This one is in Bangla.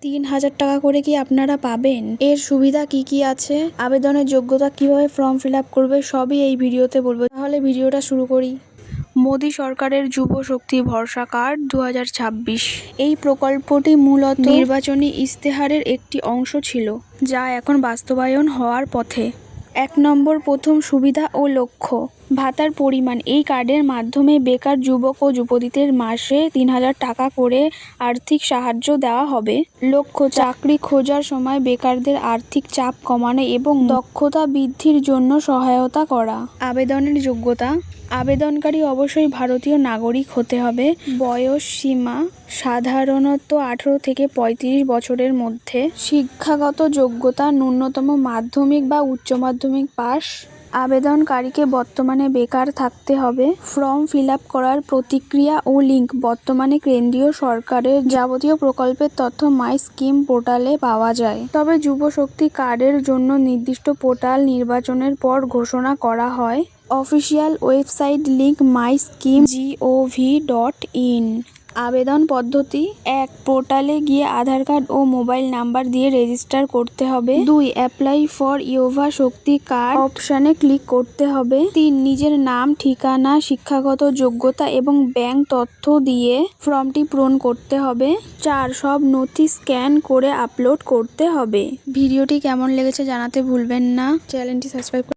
৩,০০০ টাকা করে কি আপনারা পাবেন? এর সুবিধা কি কি আছে? আবেদনের যোগ্যতা, কিভাবে ফর্ম ফিল আপ করবে, সবই এই ভিডিওতে বলবো। তাহলে ভিডিওটা শুরু করি। মোদী সরকারের যুব শক্তি ভরসা কার্ড ২০২৬। এই প্রকল্পটি মূলত নির্বাচনী ইশতেহারের একটি অংশ ছিল, যা এখন বাস্তবায়ন হওয়ার পথে। ১ নম্বর, প্রথম সুবিধা ও লক্ষ্য। ভাতার পরিমাণ। এই কার্ডের মাধ্যমে বেকার যুবক ও যুবতীদের মাসে ৩,০০০ টাকা করে আর্থিক সাহায্য দেওয়া হবে। লক্ষ্য, চাকরি খোঁজার সময় বেকারদের আর্থিক চাপ কমানো এবং দক্ষতা বৃদ্ধির জন্য সহায়তা করা। আবেদনের যোগ্যতা। আবেদনকারী অবশ্যই ভারতীয় নাগরিক হতে হবে। বয়স সীমা সাধারণত ১৮ থেকে ৩৫ বছরের মধ্যে। শিক্ষাগত যোগ্যতা ন্যূনতম মাধ্যমিক বা উচ্চ মাধ্যমিক পাস। আবেদনকারীকে বর্তমানে বেকার থাকতে হবে। ফর্ম ফিল আপ করার প্রতিক্রিয়া ও লিঙ্ক। বর্তমানে কেন্দ্রীয় সরকারের যাবতীয় প্রকল্পের তথ্য মাই স্কিম পোর্টালে পাওয়া যায়। তবে যুব শক্তি কার্ডের জন্য নির্দিষ্ট পোর্টাল নির্বাচনের পর ঘোষণা করা হয়। Official website link myscheme.gov.in। আবেদন পদ্ধতি: ১. পোর্টালে গিয়ে আধার কার্ড ও মোবাইল নাম্বার দিয়ে রেজিস্টার করতে হবে। ২. অ্যাপ্লাই ফর ইউবা শক্তি কার্ড অপশানে ক্লিক করতে হবে। ৩. নিজের নাম, ঠিকানা, শিক্ষাগত যোগ্যতা এবং ব্যাংক তথ্য দিয়ে ফর্মটি পূরণ করতে হবে। ৪. সব নথি স্ক্যান করে আপলোড করতে হবে। ভিডিওটি কেমন লেগেছে জানাতে ভুলবেন না। চ্যানেলটি সাবস্ক্রাইব